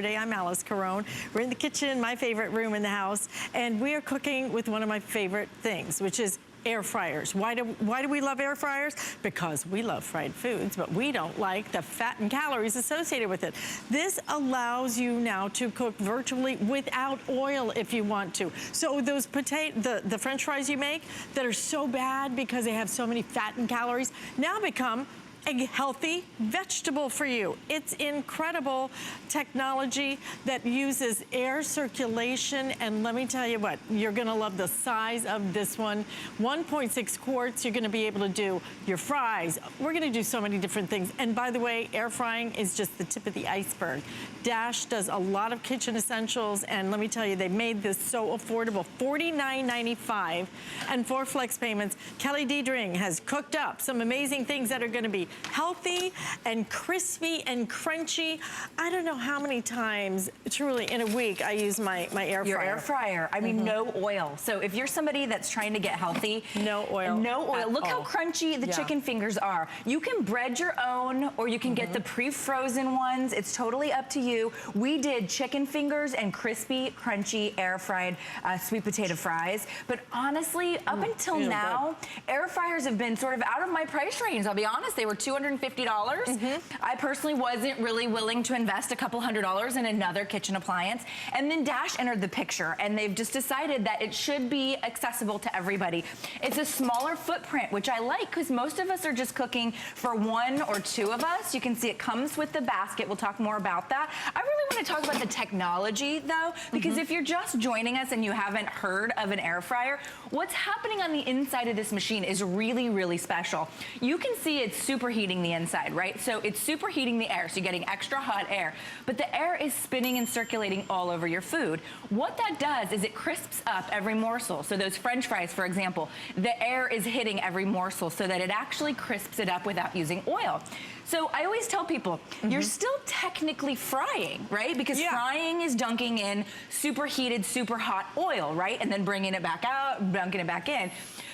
I'm Alice Carone. We're in the kitchen, my favorite room in the house, and we are cooking with one of my favorite things, which is air fryers. Why do we love air fryers? Because we love fried foods, but we don't like the fat and calories associated with it. This allows you now to cook virtually without oil if you want to. So those the French fries you make that are so bad because they have so many fat and calories now become a healthy vegetable for you. It's incredible technology that uses air circulation, and let me tell you what, you're gonna love the size of this one. 1.6 quarts, you're gonna be able to do your fries. We're gonna do so many different things. And by the way, air frying is just the tip of the iceberg. Dash does a lot of kitchen essentials, and let me tell you, they made this so affordable, $49.95, and 4 flex payments. Kelly Dedring has cooked up some amazing things that are gonna be healthy and crispy and crunchy. I don't know how many times, truly, in a week I use my air fryer. Your air fryer. I mean, no oil. So if you're somebody that's trying to get healthy, no oil. No oil. Look how crunchy the chicken fingers are. You can bread your own, or you can get the pre-frozen ones. It's totally up to you. We did chicken fingers and crispy, crunchy, air fried sweet potato fries. But honestly, up until now, air fryers have been sort of out of my price range. I'll be honest, they were $250. I personally wasn't really willing to invest a couple $100s in another kitchen appliance. And then Dash entered the picture, and they've just decided that it should be accessible to everybody. It's a smaller footprint, which I like, because most of us are just cooking for 1 or 2 of us. You can see it comes with the basket. We'll talk more about that. I really want to talk about the technology, though, because if you're just joining us and you haven't heard of an air fryer, what's happening on the inside of this machine is really, really special. You can see it's superheating the inside, right? So it's superheating the air, so you're getting extra hot air, but the air is spinning and circulating all over your food. What that does is it crisps up every morsel. So those French fries, for example, the air is hitting every morsel so that it actually crisps it up without using oil. So I always tell people, you're still technically frying, right? Because frying is dunking in superheated, super hot oil, right? And then bringing it back out, dunking it back in.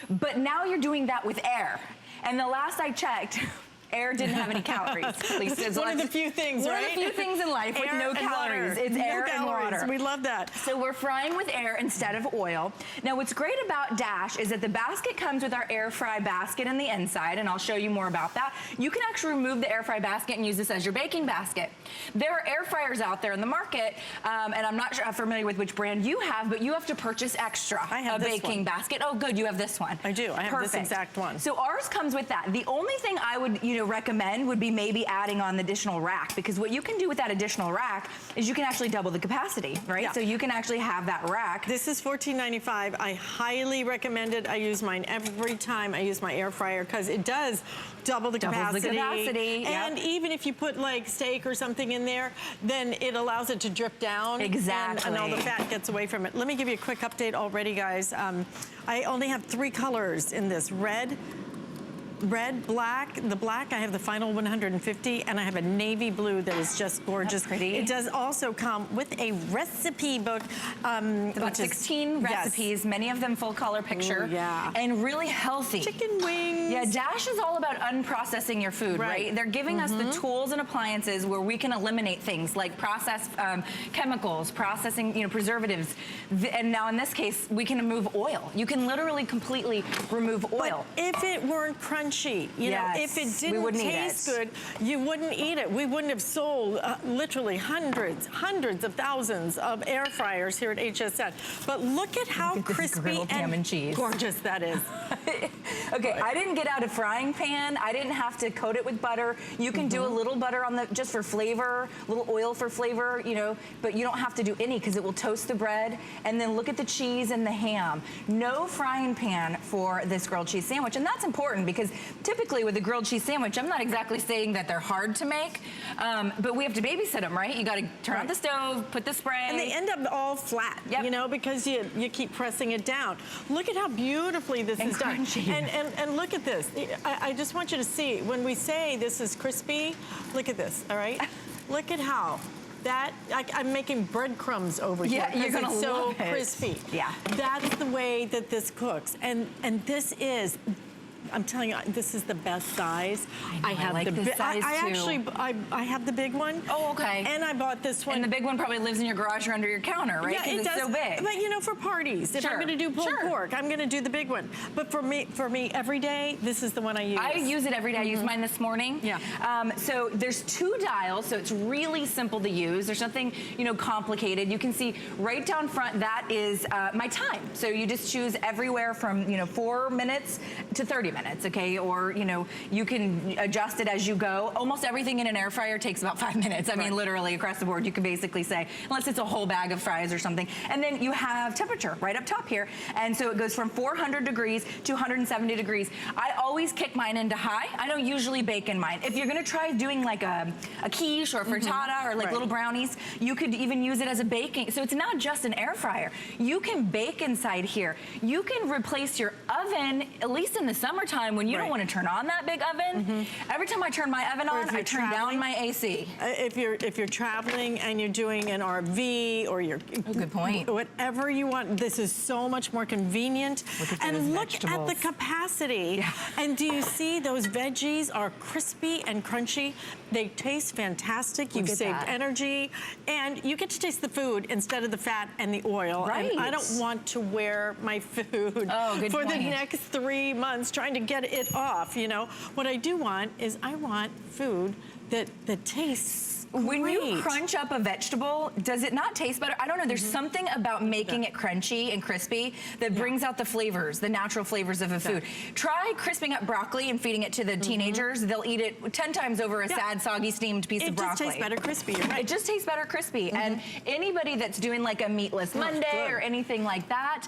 But now you're doing that with air. And the last I checked, air didn't have any calories. At least it's one of the few things, right? One of the few things in life with no calories. It's air and water. We love that. So we're frying with air instead of oil. Now what's great about Dash is that the basket comes with our air fry basket in the inside, and I'll show you more about that. You can actually remove the air fry basket and use this as your baking basket. There are air fryers out there in the market, and I'm not sure I'm familiar with which brand you have, but you have to purchase extra. I have a baking basket. Oh good, you have this one. I do. I have this exact one. So ours comes with that. The only thing I would recommend would be maybe adding on the additional rack, because what you can do with that additional rack is you can actually double the capacity, right? Yeah. So you can actually have that rack. This is $14.95. I highly recommend it. I use mine every time I use my air fryer because it does double the capacity. And even if you put like steak or something in there, then it allows it to drip down. Exactly. And all the fat gets away from it. Let me give you a quick update already, guys. I only have 3 colors in this: red, black. The black, I have the final 150, and I have a navy blue that is just gorgeous. That's pretty. It does also come with a recipe book. About 16 recipes, many of them full color picture. Ooh, and really healthy. Chicken wings. Yeah, Dash is all about unprocessing your food, right? They're giving us the tools and appliances where we can eliminate things like processed chemicals, processing, preservatives. And now in this case, we can remove oil. You can literally completely remove oil. But if it weren't crunchy, you know, if it didn't taste good, you wouldn't eat it. We wouldn't have sold literally hundreds of thousands of air fryers here at HSN. But look at how crispy and gorgeous that is. Okay, I didn't get out a frying pan. I didn't have to coat it with butter. You can do a little butter on the, just for flavor, a little oil for flavor, but you don't have to do any because it will toast the bread. And then look at the cheese and the ham. No frying pan for this grilled cheese sandwich. And that's important because typically with a grilled cheese sandwich, I'm not exactly saying that they're hard to make, but we have to babysit them, right? You got to turn on the stove, put the spray. And they end up all flat, because you keep pressing it down. Look at how beautifully this is done. And look at this. I just want you to see, when we say this is crispy, look at this, all right? Look at how I'm making breadcrumbs over here. You're gonna it's so love it. crispy. Yeah. That's the way that this cooks. And this is I'm telling you, this is the best size. I know, I like this size too. I have the big one. Oh, okay. And I bought this one. And the big one probably lives in your garage or under your counter, right? Yeah, it does. It's so big. But you know, for parties, if I'm going to do pulled pork, I'm going to do the big one. But for me, every day, this is the one I use. I use it every day. I used mine this morning. Yeah. So there's 2 dials, so it's really simple to use. There's nothing, you know, complicated. You can see right down front, that is my time. So you just choose everywhere from, you know, 4 minutes to 30 minutes, okay? Or, you know, you can adjust it as you go. Almost everything in an air fryer takes about 5 minutes. I mean, literally across the board, you can basically say, unless it's a whole bag of fries or something. And then you have temperature right up top here. And so it goes from 400 degrees to 170 degrees. I always kick mine into high. I don't usually bake in mine. If you're gonna try doing like a quiche or a frittata or like little brownies, you could even use it as a baking. So it's not just an air fryer. You can bake inside here. You can replace your oven, at least in the summertime when you don't want to turn on that big oven. Every time I turn my oven on, I turn down my AC. If you're traveling and you're doing an RV or you're good point. Whatever you want, this is so much more convenient. And look at the capacity. Yeah. And do you see those veggies are crispy and crunchy? They taste fantastic. You've saved energy, and you get to taste the food instead of the fat and the oil. Right. And I don't want to wear my food for the next 3 months trying to get it off. You know, what I do want is I want food that tastes when great. you crunch up a vegetable, does it not taste better? I don't know. There's something about making it crunchy and crispy that brings out the flavors, the natural flavors of a food. Try crisping up broccoli and feeding it to the teenagers. They'll eat it 10 times over a sad, soggy, steamed piece of broccoli. It just tastes better crispy. You're right. It just tastes better crispy. And anybody that's doing like a meatless Monday or anything like that,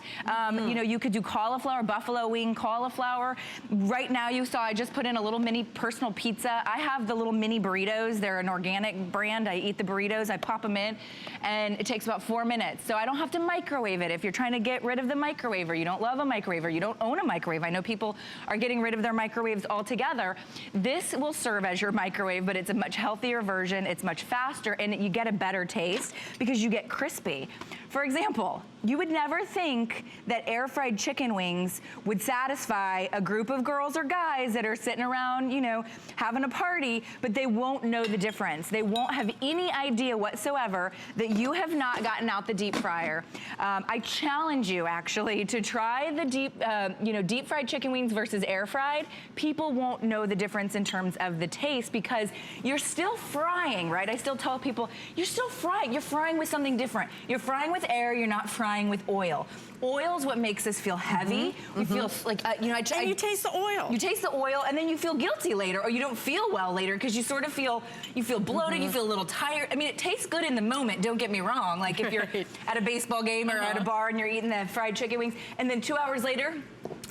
you know, you could do cauliflower, buffalo wing cauliflower. Right now, you saw I just put in a little mini personal pizza. I have the little mini burritos. They're an organic brand. I eat the burritos, I pop them in, and it takes about 4 minutes. So I don't have to microwave it. If you're trying to get rid of the microwave, or you don't love a microwave, or you don't own a microwave, I know people are getting rid of their microwaves altogether. This will serve as your microwave, but it's a much healthier version. It's much faster, and you get a better taste because you get crispy. For example, you would never think that air-fried chicken wings would satisfy a group of girls or guys that are sitting around, you know, having a party, but they won't know the difference. They won't have any idea whatsoever that you have not gotten out the deep fryer. I challenge you, actually, to try the deep fried chicken wings versus air fried. People won't know the difference in terms of the taste because you're still frying, right? I still tell people, you're still frying. You're frying with something different. You're frying with air, you're not frying with oil. Oil is what makes us feel heavy. We feel like, you know, and you taste the oil. You taste the oil, and then you feel guilty later, or you don't feel well later because you sort of feel, you feel bloated, you feel a little tired. I mean, it tastes good in the moment, don't get me wrong. Like if you're at a baseball game or at a bar and you're eating the fried chicken wings, and then 2 hours later,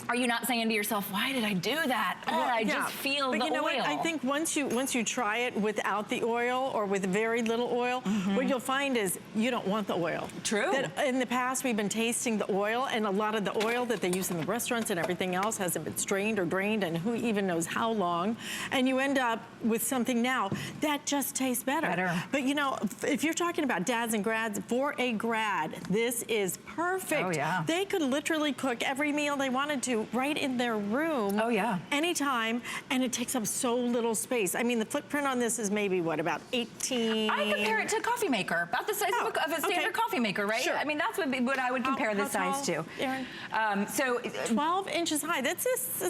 are you not saying to yourself, why did I do that? Oh, I just feel the oil. But you know what? I think once you try it without the oil or with very little oil, what you'll find is you don't want the oil. True. That in the past, we've been tasting the oil, and a lot of the oil that they use in the restaurants and everything else hasn't been strained or drained, and who even knows how long. And you end up with something now that just tastes better. But you know, if you're talking about dads and grads, for a grad, this is perfect. Oh, yeah. They could literally cook every meal they wanted to right in their room. Oh, yeah. Anytime, and it takes up so little space. I mean, the footprint on this is maybe, what, about 18? I compare it to a coffee maker, about the size of a standard coffee maker, right? Sure. I mean, that's what I would compare this size to. So 12 inches high. That's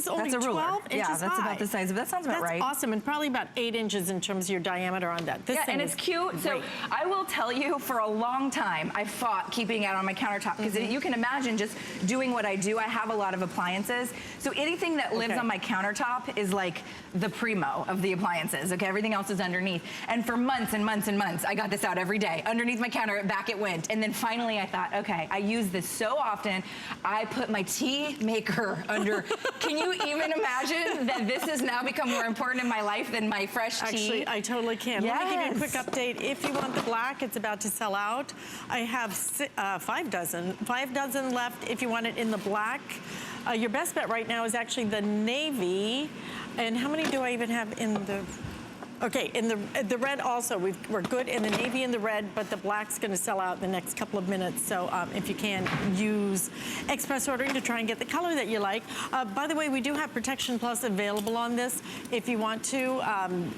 only 12 inches high. Yeah, that's about the size of that. Sounds about right. That's awesome, and probably about 8 inches in terms of your diameter on that. This thing and it's cute. Great. So I will tell you, for a long time, I fought keeping it on my countertop because you can imagine just doing what I do. I have a lot of appliances, so anything that lives on my countertop is like the primo of the appliances. Okay, everything else is underneath. And for months and months and months, I got this out every day underneath my counter. Back it went, and then finally I thought, okay, I use this so often. I put my tea maker under. Can you even imagine that this has now become more important in my life than my fresh tea? Actually, I totally can. Yes. Let me give you a quick update. If you want the black, it's about to sell out. I have 5 dozen left if you want it in the black. Your best bet right now is actually the navy. And how many do I even have in the Okay, in the red also, we're good in the navy and the red, but the black's gonna sell out in the next couple of minutes. So if you can, use express ordering to try and get the color that you like. By the way, we do have Protection Plus available on this. If you want to,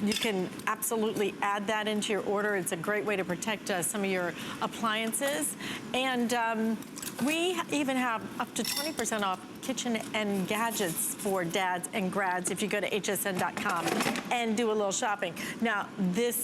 you can absolutely add that into your order. It's a great way to protect some of your appliances. And we even have up to 20% off kitchen and gadgets for dads and grads if you go to hsn.com and do a little shopping. Now, did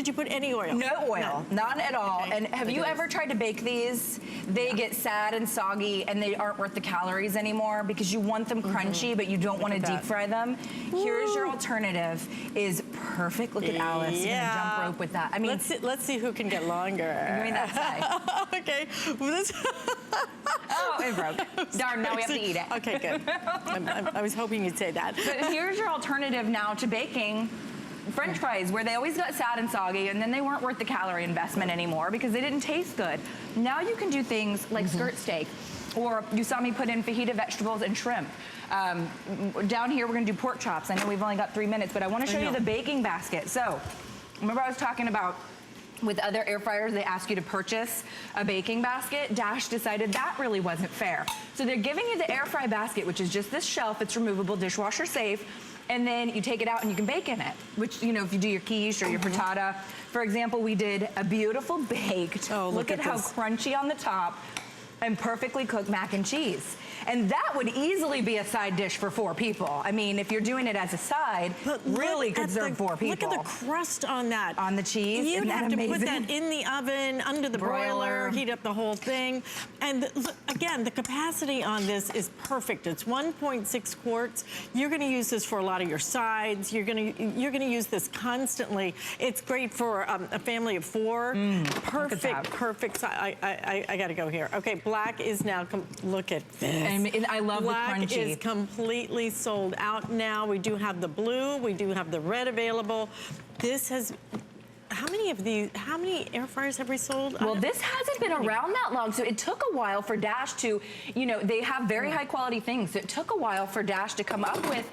you put any oil? No oil, no. None at all. Okay. And have you ever tried to bake these? They get sad and soggy and they aren't worth the calories anymore because you want them crunchy, but you don't want to deep fry them. Here's your alternative, is perfect. Look at Alice, you're gonna jump rope with that. I mean, let's see who can get longer. Give me that side. Okay. Well, oh, it broke. Darn, now we have to eat it. Okay, good. I was hoping you'd say that. But here's your alternative now to baking French fries, where they always got sad and soggy and then they weren't worth the calorie investment anymore because they didn't taste good. Now you can do things like skirt steak, or you saw me put in fajita vegetables and shrimp. Down here we're gonna do pork chops. I know we've only got 3 minutes, but I wanna show you the baking basket. So, remember I was talking about with other air fryers, they ask you to purchase a baking basket. Dash decided that really wasn't fair. So they're giving you the air fry basket, which is just this shelf. It's removable, dishwasher safe. And then you take it out and you can bake in it, which, you know, if you do your quiche or your frittata. For example, we did a beautiful baked, look at how crunchy on the top, and perfectly cooked mac and cheese. And that would easily be a side dish for 4 people. I mean, if you're doing it as a side, really could serve 4 people. Look at the crust on that. On the cheese, You'd have to amazing? put that in the oven, under the broiler, heat up the whole thing. And again, the capacity on this is perfect. It's 1.6 quarts. You're gonna use this for a lot of your sides. You're gonna use this constantly. It's great for a family of 4. Perfect. I gotta go here. Okay, black is now, look at this. And I love black the crunchy. Is completely sold out now. We do have the blue, we do have the red available. This has, how many air fryers have we sold? Well, this hasn't been around that long, so it took a while for Dash to, you know, they have very high quality things. So it took a while for Dash to come up with,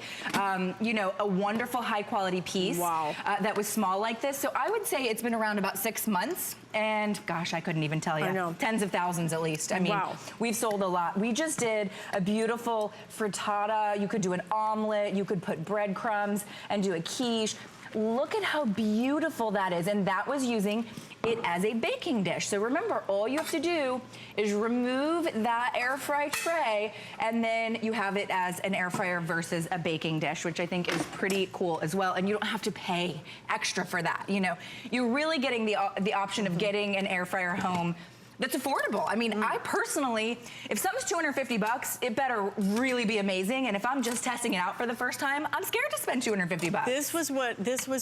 you know, a wonderful high quality piece that was small like this. So I would say it's been around about 6 months. And gosh, I couldn't even tell you. I know. Tens of thousands at least. I mean, we've sold a lot. We just did a beautiful frittata. You could do an omelet. You could put breadcrumbs and do a quiche. Look at how beautiful that is. And that was using it as a baking dish. So remember, all you have to do is remove that air fry tray, and then you have it as an air fryer versus a baking dish, which I think is pretty cool as well. And you don't have to pay extra for that. You know, you're really getting the option of getting an air fryer home that's affordable. I mean, I personally, if something's 250 bucks, it better really be amazing. And if I'm just testing it out for the first time, I'm scared to spend 250 bucks. This was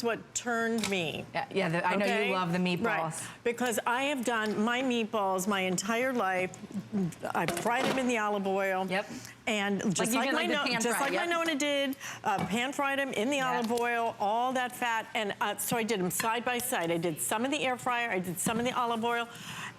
what turned me. I know you love the meatballs. Right. Because I have done my meatballs my entire life. I fried them in the olive oil. Yep. And just like my Nona did, pan fried them in the olive oil, all that fat. And so I did them side by side. I did some in the air fryer, I did some in the olive oil,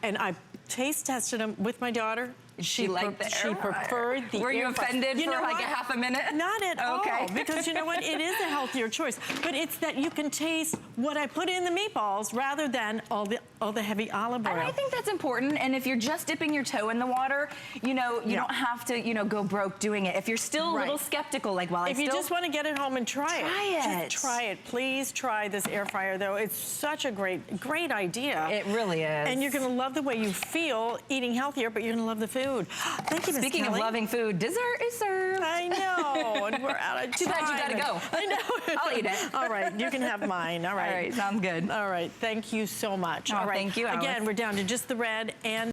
and I taste tested them with my daughter. She liked the air fryer. She preferred the Were you offended for like a half a minute? Not at all, because you know what? It is a healthier choice. But it's that you can taste what I put in the meatballs rather than all the heavy olive oil. And I think that's important. And if you're just dipping your toe in the water, you know, you don't have to, you know, go broke doing it. If you're still a little skeptical, like, well, if you just want to get it home and try it. Just try it. Please try this air fryer, though. It's such a great idea. It really is. And you're going to love the way you feel eating healthier, but you're going to love the food. Thank you, Ms. Speaking of loving food, dessert is served. I know, and we're out of time. Too bad you gotta go. I know. I'll eat it. All right, you can have mine. All right. All right, sounds good. All right, thank you so much. Oh, all right. Thank you, Alice. Again, we're down to just the red and